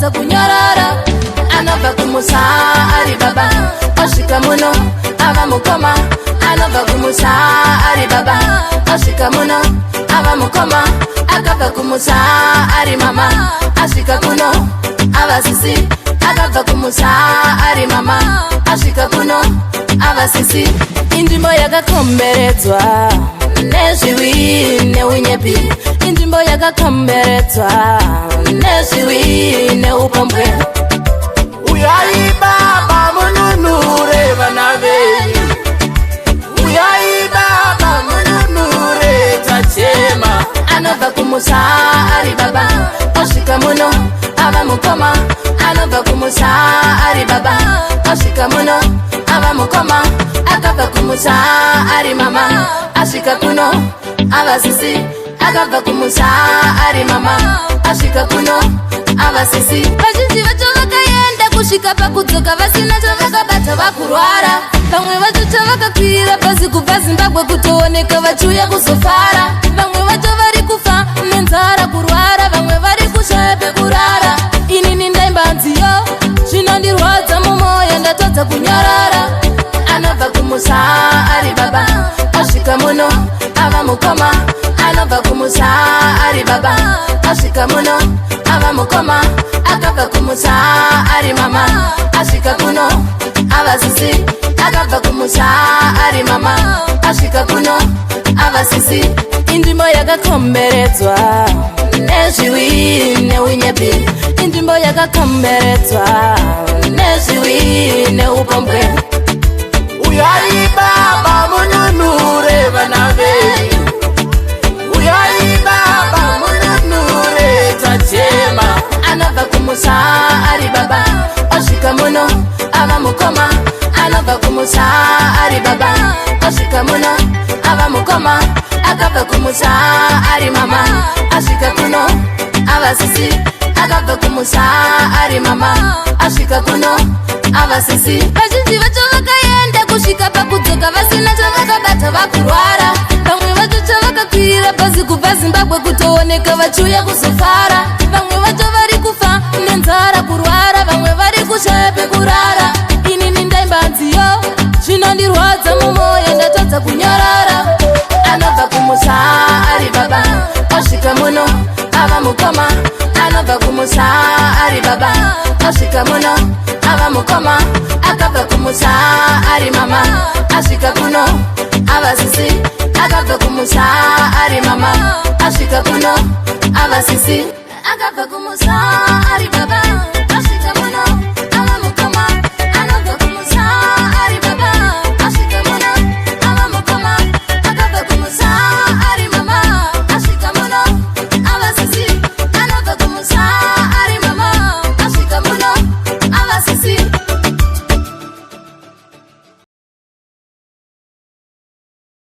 ndatadza kunyarara. Anobva kumusa ari baba osvika muno ava mukoma. Anobva kumusa ari baba osvika muno ava mukoma. Akabva kumusa ari mama asvika kuno ava sisi. Akabva kumusa ari mama asvika kuno ava sisi. Inzvimbo yakakomberedzwa nezviwi neunyepi. Inzvimbo yakakomberedzwa nezviwi neupombwe. Uyai baba mununure vana venyu. Uyai baba mununure tachema. Anobva kumusa ari baba osvika muno ava mukoma. Anobva kumusa ari baba osvika muno ava mukoma. Akabva kumusa ari mama asvika kuno ava sisi. Akabva kumusa ari mama asvika kuno ava sisi. Vazhinji vacho vakaenda kusvika pakudzoka vasina chavakabata vakurwara. Vamwe vacho chavakakwira bhazi kubva Zimbabwe kutooneka vachiuya kuzofara. Vamwe vacho vari kufa nenzara kurwara. Vamwe vari kushaya pekurara. Inini ndaimba nziyo zvinondirwadza mumwoyo ndatadza kunyarara. Anobva kumusa ari baba osvika muno ava mukoma. Anobva kumusa ari baba osvika muno ava mukoma. Akabva kumusa ari mama asvika kuno ava sisi. Akabva kumusa ari mama asvika kuno ava sisi. Inzvimbo yakakomberedzwa nezviwi neunyepi. Inzvimbo yakakomberedzwa nezviwi neupombwe. Uyai baba mununure vana venyu. Uyai baba mununure tachema. Anobva kumusa ari baba osvika muno ava mukoma. Anobva kumusa ari baba osvika muno ava mukoma. Akabva kumusa ari mama asvika kuno ava sisi. Akabva kumusa ari mama asvika kuno ava sisi. Vazhinji vacho vakaenda kusvika pakudzoka vasina chavakabata vakurwara. Vamwe vacho chavakakwira bhazi kubva Zimbabwe kutooneka vachiuya kuzofara. Vamwe vacho vari kufa nenzara kurwara. Vamwe vari kushaya pekurara. Inini ndaimba nziyo zvinondirwadza mumwoyo ndatadza kunyarara. Anobva kumusa ari baba osvika muno ava mukoma. Anobva kumusa ari baba osvika muno ava mukoma. Akabva kumusa ari mama asvika kuno ava sisi. Akabva kumusa ari mama asvika kuno ava sisi. Akabva kumusa ari